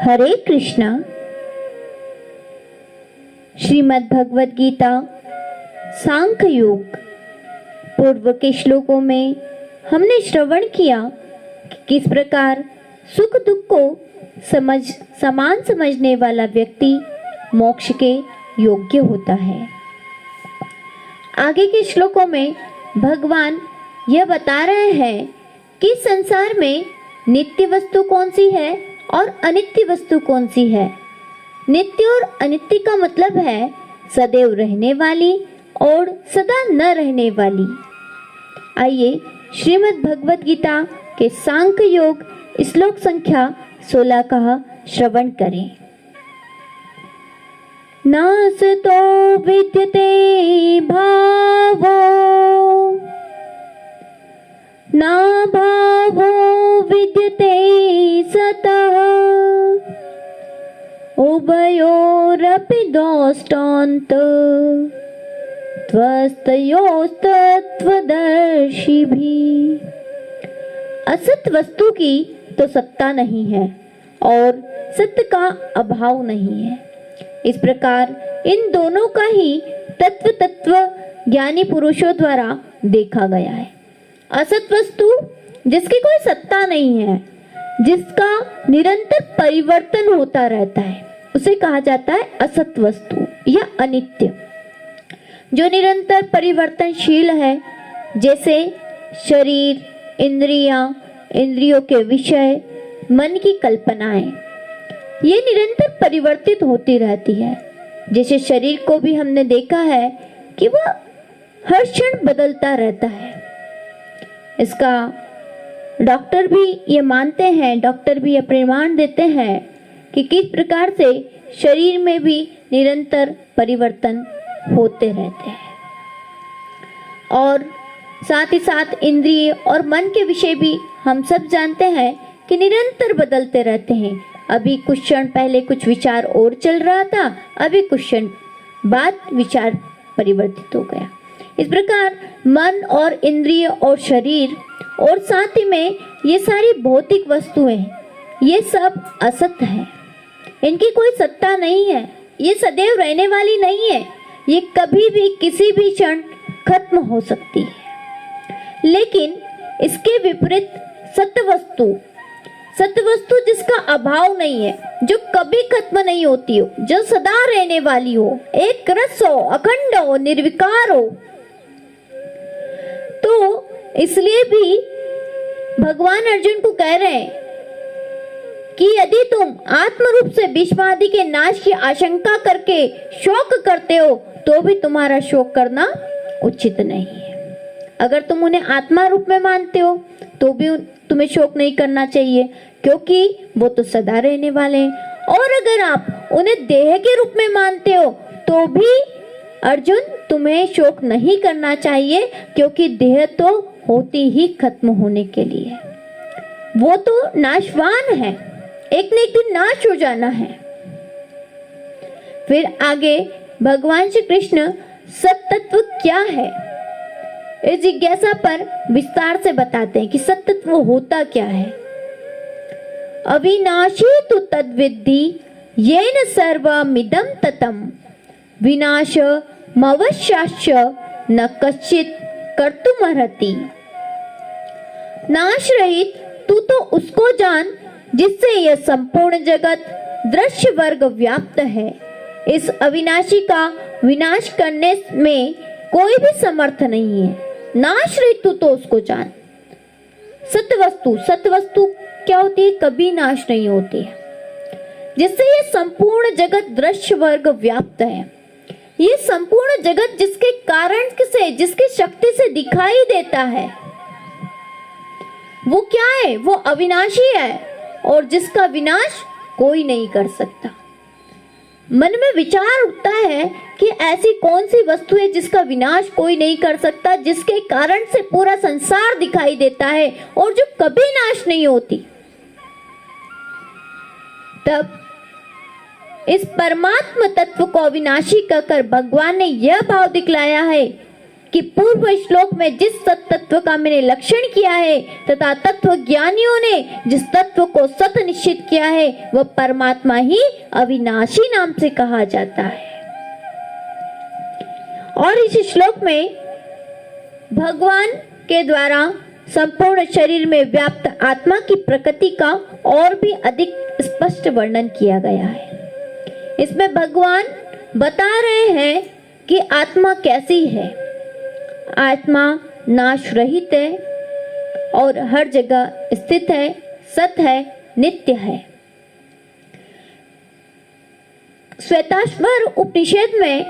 हरे कृष्णा। श्रीमद् भगवद गीता सांख्य योग पूर्व के श्लोकों में हमने श्रवण किया कि किस प्रकार सुख दुख को समान समझने वाला व्यक्ति मोक्ष के योग्य होता है। आगे के श्लोकों में भगवान यह बता रहे हैं कि संसार में नित्य वस्तु कौन सी है और अनित्य वस्तु कौन सी है। नित्य और अनित्य का मतलब है सदैव रहने वाली और सदा न रहने वाली। आइए श्रीमद् भगवद गीता के सांख्य योग श्लोक संख्या 16 का श्रवण करें। नासतो विद्यते भावो ना भावो विद्यते सतः उभयोरपि दोष्टान्त त्वस्तयोस्तत्त्वदर्शिभिः। असत वस्तु की तो सत्ता नहीं है और सत्य का अभाव नहीं है। इस प्रकार इन दोनों का ही तत्व ज्ञानी पुरुषों द्वारा देखा गया है। असत वस्तु जिसकी कोई सत्ता नहीं है, जिसका निरंतर परिवर्तन होता रहता है, उसे कहा जाता है असत वस्तु या अनित्य। जो निरंतर परिवर्तनशील है, जैसे शरीर, इंद्रियां, इंद्रियों के विषय, मन की कल्पनाएं, ये निरंतर परिवर्तित होती रहती है। जैसे शरीर को भी हमने देखा है कि वह हर क्षण बदलता रहता है। इसका डॉक्टर भी ये मानते हैं, डॉक्टर भी ये प्रमाण देते हैं कि किस प्रकार से शरीर में भी निरंतर परिवर्तन होते रहते हैं। और साथ ही साथ इंद्रिय और मन के विषय भी हम सब जानते हैं कि निरंतर बदलते रहते हैं। अभी कुछ क्षण पहले कुछ विचार और चल रहा था, अभी कुछ क्षण बाद विचार परिवर्तित हो गया। इस प्रकार मन और इंद्रिय और शरीर और साथ ही में ये सारी भौतिक वस्तुएं, ये सब असत है। इनकी कोई सत्ता नहीं है, ये सदैव रहने वाली नहीं है, ये कभी भी किसी भी क्षण खत्म हो सकती है। लेकिन इसके विपरीत सत्य वस्तु जिसका अभाव नहीं है, जो कभी खत्म नहीं होती हो, जो सदा रहने वाली हो, एक रस हो, अखंड हो, निर्विकार हो, तो इसलिए भी भगवान अर्जुन को कह रहे हैं कि यदि तुम आत्म रूप से भीष्म आदि के नाश की आशंका करके शोक करते हो, तो भी तुम्हारा शोक करना उचित नहीं है। अगर तुम उन्हें आत्मा रूप में मानते हो, तो भी तुम्हें शोक नहीं करना चाहिए, क्योंकि वो तो सदा रहने वाले हैं। और अगर आप उन्हें देह के रूप में मानते हो, तो भी अर्जुन तुम्हें शोक नहीं करना चाहिए, क्योंकि देह तो होती ही खत्म होने के लिए, वो तो नाशवान है, एक न एक दिन नाश हो जाना है। फिर आगे भगवान श्री कृष्ण सत्तत्व क्या है, इस जिज्ञासा पर विस्तार से बताते हैं कि सत्तत्व होता क्या है। अविनाशी तु तद्विद्धि येन सर्वमिदं ततम् विनाशमवश्याश्च न कश्चित् कर्तुमर्हति। नाश रहित तू तो उसको जान जिससे यह संपूर्ण जगत दृश्य वर्ग व्याप्त है। इस अविनाशी का विनाश करने में कोई भी समर्थ नहीं है। नाश रहित तू तो उसको जान। सत्य वस्तु क्या होती है? कभी नाश नहीं होती है, जिससे यह संपूर्ण जगत दृश्य वर्ग व्याप्त है। ये संपूर्ण जगत जिसके कारण से, जिसकी शक्ति से दिखाई देता है, वो क्या है? वो अविनाशी है और जिसका विनाश कोई नहीं कर सकता। मन में विचार उठता है कि ऐसी कौन सी वस्तु है जिसका विनाश कोई नहीं कर सकता, जिसके कारण से पूरा संसार दिखाई देता है और जो कभी नाश नहीं होती। तब इस परमात्मा तत्व को अविनाशी कहकर भगवान ने यह भाव दिखलाया है कि पूर्व श्लोक में जिस सत तत्व का मैंने लक्षण किया है तथा तत्व ज्ञानियों ने जिस तत्व को सत निश्चित किया है वह परमात्मा ही अविनाशी नाम से कहा जाता है। और इस श्लोक में भगवान के द्वारा संपूर्ण शरीर में व्याप्त आत्मा की प्रकृति का और भी अधिक स्पष्ट वर्णन किया गया है। इसमें भगवान बता रहे हैं कि आत्मा कैसी है। आत्मा नाश रहित है और हर जगह स्थित है, सत है, नित्य है। श्वेताश्वर उपनिषद में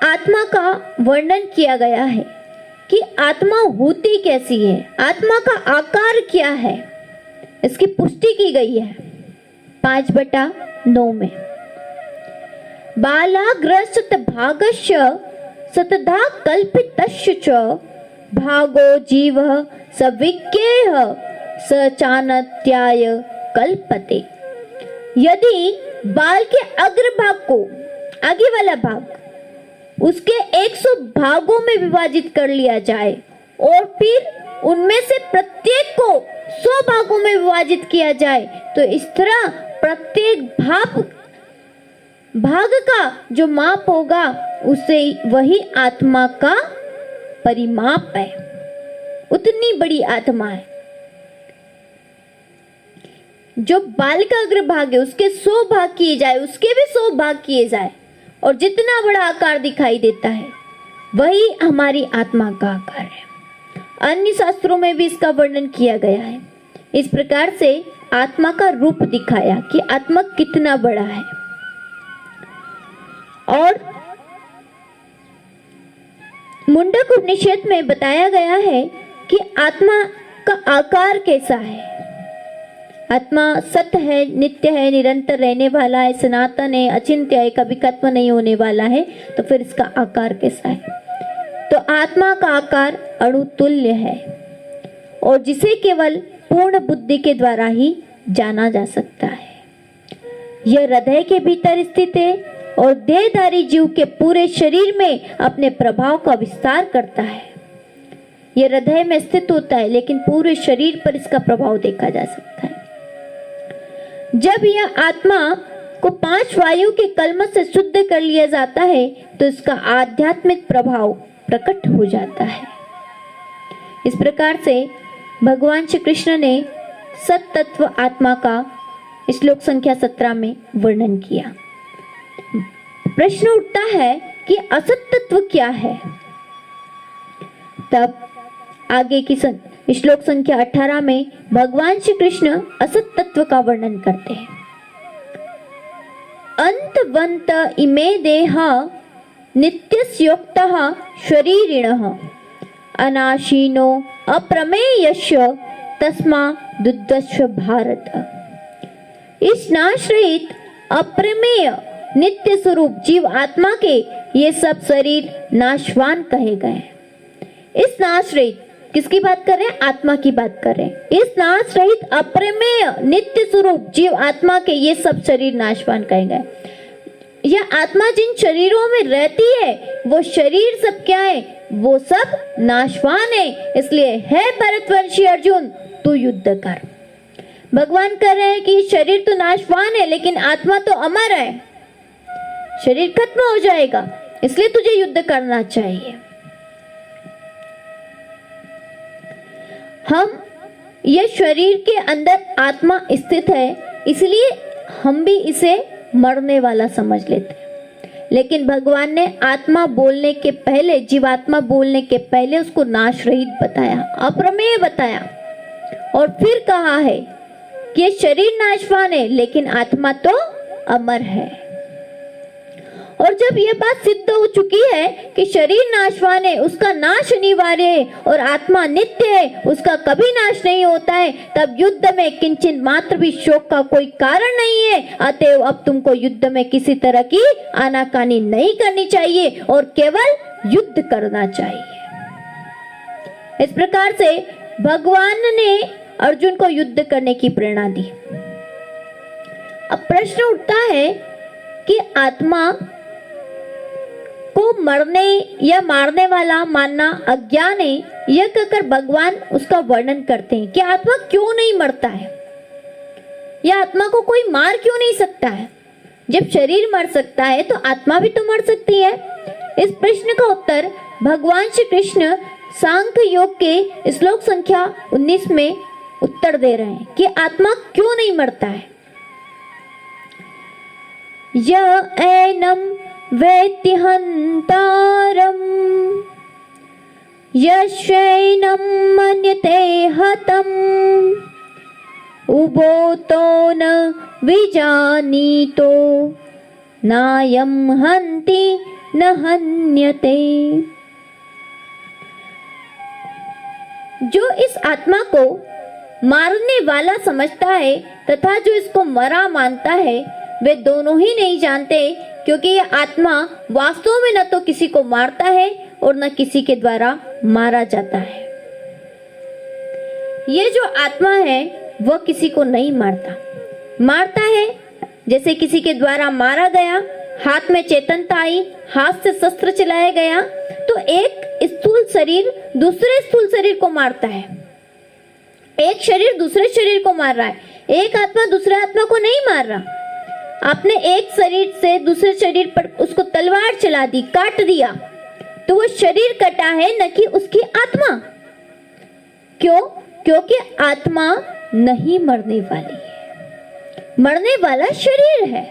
आत्मा का वर्णन किया गया है कि आत्मा होती कैसी है, आत्मा का आकार क्या है, इसकी पुष्टि की गई है 5/9 में। बालाग्रसत भागस्य सतधा कल्पितस्य च भागो जीवः सविज्ञेयः स चानत्याय कल्पते। यदि बाल के अग्रभाग को, आगे वाला भाग, उसके 100 भागों में विभाजित कर लिया जाए और फिर उनमें से प्रत्येक को 100 भागों में विभाजित किया जाए तो इस तरह प्रत्येक भाग का जो माप होगा उसे वही आत्मा का परिमाप है। उतनी बड़ी आत्मा है। जो बाल का अग्रभाग है उसके 100 भाग किए जाए, उसके भी 100 भाग किए जाए और जितना बड़ा आकार दिखाई देता है वही हमारी आत्मा का आकार है। अन्य शास्त्रों में भी इसका वर्णन किया गया है। इस प्रकार से आत्मा का रूप दिखाया कि आत्मा कितना बड़ा है। और मुंडक उपनिषद में बताया गया है कि आत्मा का आकार कैसा है। आत्मा सत्य है, नित्य है, निरंतर रहने वाला है, सनातन है, अचिंत्य है, कभी खत्म नहीं होने वाला है। तो फिर इसका आकार कैसा है? तो आत्मा का आकार अणुतुल्य है और जिसे केवल पूर्ण बुद्धि के द्वारा ही जाना जा सकता है। यह हृदय के भीतर स्थित है और देहधारी जीव के पूरे शरीर में अपने प्रभाव का विस्तार करता है। यह हृदय में स्थित होता है लेकिन पूरे शरीर पर इसका प्रभाव देखा जा सकता है। जब यह आत्मा को 5 वायु के कलमश से शुद्ध कर लिया जाता है तो इसका आध्यात्मिक प्रभाव प्रकट हो जाता है। इस प्रकार से भगवान श्री कृष्ण ने सत तत्व आत्मा का श्लोक संख्या 17 में वर्णन किया। प्रश्न उठता है कि असत तत्व क्या है? तब आगे की श्लोक संख्या 18 में भगवान श्री कृष्ण असत तत्व का वर्णन करते हैं। अंतवंत इमे देहा नित्यस्योक्तः शरीरिणः अनाशीनो अप्रमेयस्य तस्मादुद्धस्य भारत। इस नाशरहित अप्रमेय नित्य स्वरूप जीव आत्मा के ये सब शरीर नाशवान कहे गए। इस नाशरहित किसकी बात कर रहे हैं? आत्मा की बात कर रहे हैं। इस नाश रहित अप्रमेय नित्य स्वरूप जीव आत्मा के ये सब शरीर नाशवान कहे गए। यह आत्मा जिन शरीरों में रहती है वो शरीर सब क्या है? वो सब नाशवान है। इसलिए है भरतवंशी अर्जुन, तू युद्ध कर। भगवान कह रहे हैं कि शरीर तो नाशवान है लेकिन आत्मा तो अमर है। शरीर खत्म हो जाएगा, इसलिए तुझे युद्ध करना चाहिए। हम ये शरीर के अंदर आत्मा स्थित है, इसलिए हम भी इसे मरने वाला समझ लेते हैं। लेकिन भगवान ने आत्मा बोलने के पहले, जीवात्मा बोलने के पहले उसको नाश रहित बताया, अप्रमेय बताया और फिर कहा है कि ये शरीर नाशवान है लेकिन आत्मा तो अमर है। और जब यह बात सिद्ध हो चुकी है कि शरीर नाशवान है, उसका नाश अनिवार्य है और आत्मा नित्य है, उसका कभी नाश नहीं होता है, तब युद्ध में किंचित मात्र भी शोक का कोई कारण नहीं है। अतएव अब तुमको युद्ध में किसी तरह की आनाकानी नहीं करनी चाहिए और केवल युद्ध करना चाहिए। इस प्रकार से भगवान ने अर्जुन को युद्ध करने की प्रेरणा दी। अब प्रश्न उठता है कि आत्मा को मरने या मारने वाला मानना अज्ञान है, यह कहकर भगवान उसका वर्णन करते हैं कि आत्मा क्यों नहीं मरता है, या आत्मा को कोई मार क्यों नहीं सकता है। जब शरीर मर सकता है तो आत्मा भी तो मर सकती है। इस प्रश्न का उत्तर भगवान श्री कृष्ण सांख्य योग के श्लोक संख्या 19 में उत्तर दे रहे हैं कि आत्मा क्यों नहीं मरता है। य एनम वेत्ति हन्तारम यश्चैनं मन्यते हतम् उभोतो न विजानीतो नायं हन्ति न हन्यते। जो इस आत्मा को मारने वाला समझता है तथा जो इसको मरा मानता है, वे दोनों ही नहीं जानते, क्योंकि यह आत्मा वास्तव में न तो किसी को मारता है और न किसी के द्वारा मारा जाता है। ये जो आत्मा है वह किसी को नहीं मारता है। जैसे किसी के द्वारा मारा गया, हाथ में चेतनता आई, हाथ से शस्त्र चलाया गया, तो एक स्थूल शरीर दूसरे स्थूल शरीर को मारता है, एक शरीर दूसरे शरीर को मार रहा है, एक आत्मा दूसरे आत्मा को नहीं मार रहा। आपने एक शरीर से दूसरे शरीर पर उसको तलवार चला दी, काट दिया, तो वो शरीर कटा है, न कि उसकी आत्मा। क्यों? क्योंकि आत्मा नहीं मरने वाली है, मरने वाला शरीर है।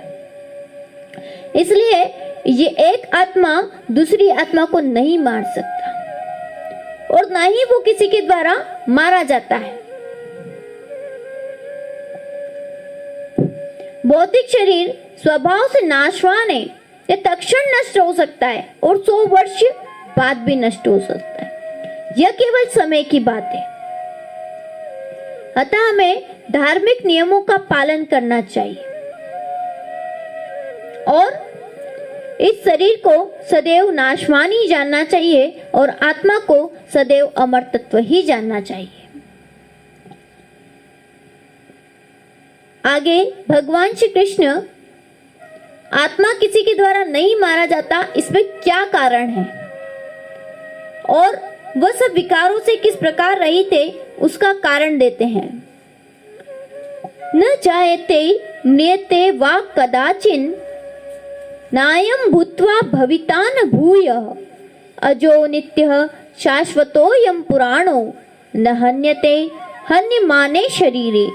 इसलिए ये एक आत्मा दूसरी आत्मा को नहीं मार सकता और ना ही वो किसी के द्वारा मारा जाता है। भौतिक शरीर स्वभाव से नाशवान है, ये तत्क्षण नष्ट हो सकता है और 100 वर्ष बाद भी नष्ट हो सकता है। यह केवल समय की बात है। अतः हमें धार्मिक नियमों का पालन करना चाहिए और इस शरीर को सदैव नाशवान ही जानना चाहिए और आत्मा को सदैव अमर तत्व ही जानना चाहिए। आगे भगवान श्री कृष्ण आत्मा किसी के द्वारा नहीं मारा जाता, इसमें क्या कारण है और वह सब विकारों से किस प्रकार रहित है, उसका कारण देते हैं। न जायते म्रियते वा कदाचिन नायं भूत्वा भविता न भूयः अजो नित्यः शाश्वतोऽयं पुराणो न हन्यते हन्यमाने शरीरे।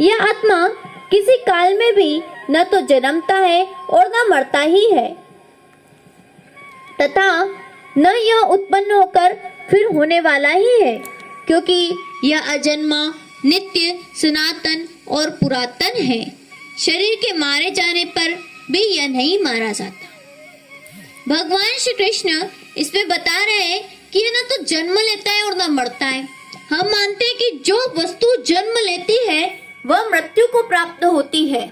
यह आत्मा किसी काल में भी न तो जन्मता है और न मरता ही है, तथा न यह उत्पन्न होकर फिर होने वाला ही है, क्योंकि यह अजन्मा, नित्य, सनातन और पुरातन है। शरीर के मारे जाने पर भी यह नहीं मारा जाता। भगवान श्री कृष्ण इसमें बता रहे हैं कि यह न तो जन्म लेता है और न मरता है। हम मानते हैं कि जो वस्तु जन्म लेती है वह मृत्यु को प्राप्त होती है।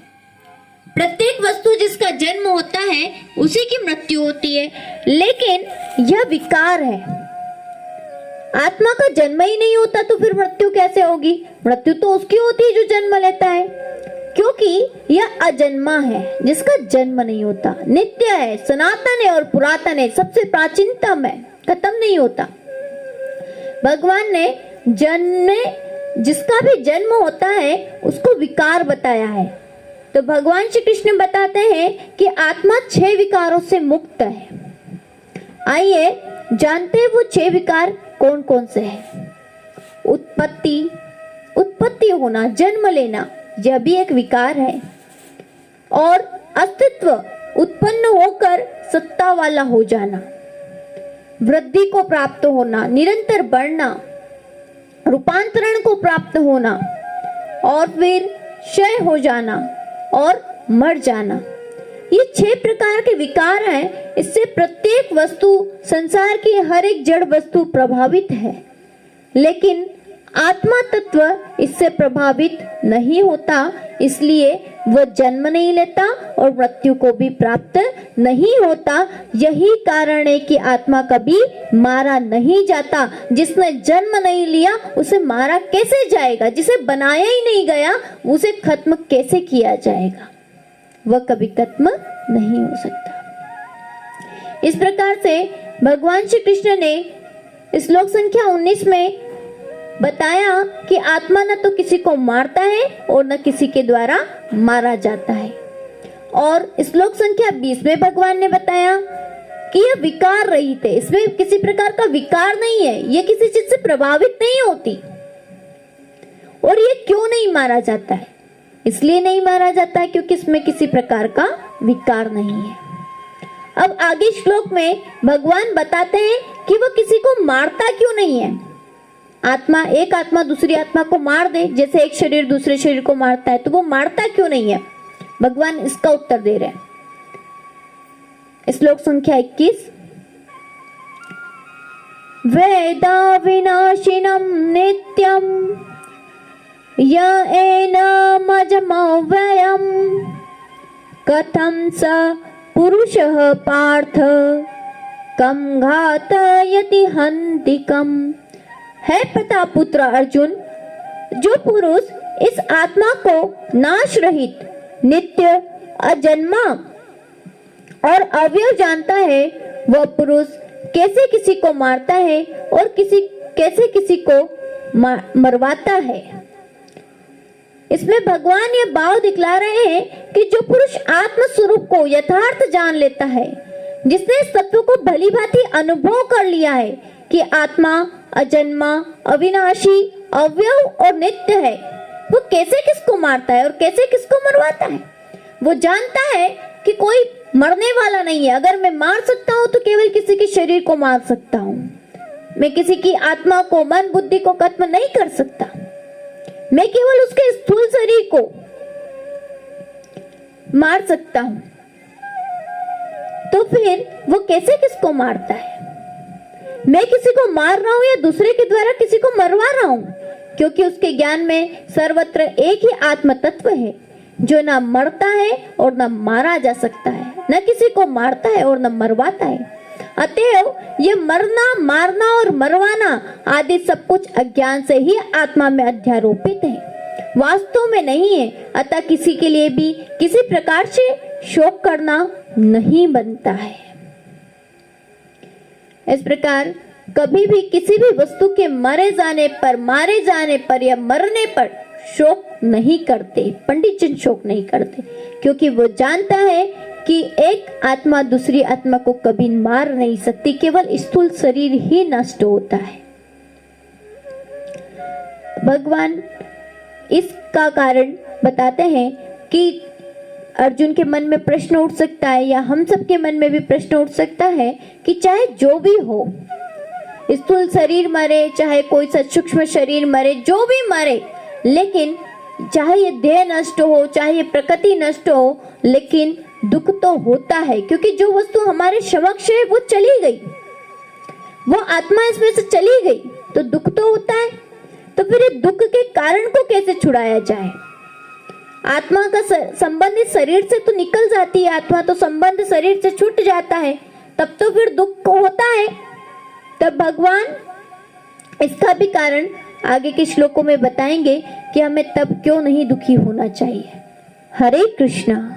प्रत्येक वस्तु जिसका जन्म होता है उसी की मृत्यु होती है, लेकिन यह विकार है। आत्मा का जन्म ही नहीं होता तो फिर मृत्यु कैसे होगी? मृत्यु तो उसकी होती है जो जन्म लेता है, क्योंकि यह अजन्मा है जिसका जन्म नहीं होता, नित्य है, सनातन है और पुरातन है, सबसे प्राचीनतम है, खत्म नहीं होता। भगवान ने जिसका भी जन्म होता है उसको विकार बताया है। तो भगवान श्री कृष्ण बताते हैं कि आत्मा 6 विकारों से मुक्त है। आइए जानते हैं वो 6 विकार कौन कौन से हैं। उत्पत्ति होना, जन्म लेना, यह भी एक विकार है। और अस्तित्व, उत्पन्न होकर सत्ता वाला हो जाना। वृद्धि को प्राप्त होना, निरंतर बढ़ना, रूपांतरण को प्राप्त होना, और फिर क्षय हो जाना और मर जाना। ये 6 प्रकार के विकार हैं। इससे प्रत्येक वस्तु, संसार की हर एक जड़ वस्तु प्रभावित है, लेकिन आत्मा तत्व इससे प्रभावित नहीं होता, इसलिए वह जन्म नहीं लेता और मृत्यु को भी प्राप्त नहीं होता। यही कारण है कि आत्मा कभी मारा नहीं जाता। जिसने जन्म नहीं लिया उसे मारा कैसे जाएगा? जिसे बनाया ही नहीं गया उसे खत्म कैसे किया जाएगा? वह कभी खत्म नहीं हो सकता। इस प्रकार से भगवान श्री कृष्ण ने श्लोक संख्या 19 में बताया कि आत्मा न तो किसी को मारता है और न किसी के द्वारा मारा जाता है। और श्लोक संख्या 20 में भगवान ने बताया कि यह विकार रहित है, इसमें किसी प्रकार का विकार नहीं है, ये किसी चीज से प्रभावित नहीं होती। और ये क्यों नहीं मारा जाता है? इसलिए नहीं मारा जाता है क्योंकि इसमें किसी प्रकार का विकार नहीं है। अब आगे श्लोक में भगवान बताते हैं कि वो किसी को मारता क्यों नहीं है। एक आत्मा दूसरी आत्मा को मार दे, जैसे एक शरीर दूसरे शरीर को मारता है, तो वो मारता क्यों नहीं है? भगवान इसका उत्तर दे रहे हैं। श्लोक संख्या 21, वेदा विनाशिनम नित्यम य एनमजमव्ययम् कथं स पुरुषः पार्थ कम घातयति हन्तिकम्। है प्रतापपुत्र अर्जुन, जो पुरुष इस आत्मा को नाश रहित, नित्य, अजन्मा और अव्यय जानता है, वह पुरुष कैसे किसी को मारता है और कैसे किसी को मरवाता है। इसमें भगवान ये भाव दिखला रहे हैं कि जो पुरुष आत्म स्वरूप को यथार्थ जान लेता है, जिसने इस तत्व को भली भांति अनुभव कर लिया है कि आत्मा अजन्मा, अविनाशी, अव्यय और नित्य है, वो कैसे किसको मारता है और कैसे किसको मरवाता है। वो जानता है कि कोई मरने वाला नहीं है। अगर मैं मार सकता हूँ तो केवल किसी के शरीर को मार सकता हूँ, मैं किसी की आत्मा को, मन बुद्धि को खत्म नहीं कर सकता, मैं केवल उसके स्थूल शरीर को मार सकता हूँ। तो फिर वो कैसे किसको मारता है? मैं किसी को मार रहा हूं या दूसरे के द्वारा किसी को मरवा रहा हूं? क्योंकि उसके ज्ञान में सर्वत्र एक ही आत्म तत्व है जो न मरता है और न मारा जा सकता है, न किसी को मारता है और न मरवाता है। अतएव ये मरना, मारना और मरवाना आदि सब कुछ अज्ञान से ही आत्मा में अध्यारोपित है, वास्तव में नहीं है। अतः किसी के लिए भी किसी प्रकार से शोक करना नहीं बनता है। इस प्रकार कभी भी किसी भी वस्तु के मरे जाने पर, मारे जाने पर या मरने पर शोक नहीं करते, पंडित जन शोक नहीं करते, क्योंकि वो जानता है कि एक आत्मा दूसरी आत्मा को कभी मार नहीं सकती, केवल स्थूल शरीर ही नष्ट होता है। भगवान इसका कारण बताते हैं कि अर्जुन के मन में प्रश्न उठ सकता है या हम सब के मन में भी प्रश्न उठ सकता है कि चाहे जो भी हो, स्थूल शरीर मरे, चाहे कोई सा सूक्ष्म शरीर मरे, जो भी मरे, लेकिन चाहे ये देह नष्ट हो, चाहे ये प्रकृति नष्ट हो, लेकिन दुख तो होता है, क्योंकि जो वस्तु हमारे समक्ष है वो चली गई, वो आत्मा इसमें से चली गई, तो दुख तो होता है। तो फिर ये दुख के कारण को कैसे छुड़ाया जाए? आत्मा का संबंध शरीर से तो निकल जाती है, आत्मा तो संबंध शरीर से छूट जाता है, तब तो फिर दुख होता है। तब भगवान इसका भी कारण आगे के श्लोकों में बताएंगे कि हमें तब क्यों नहीं दुखी होना चाहिए। हरे कृष्णा।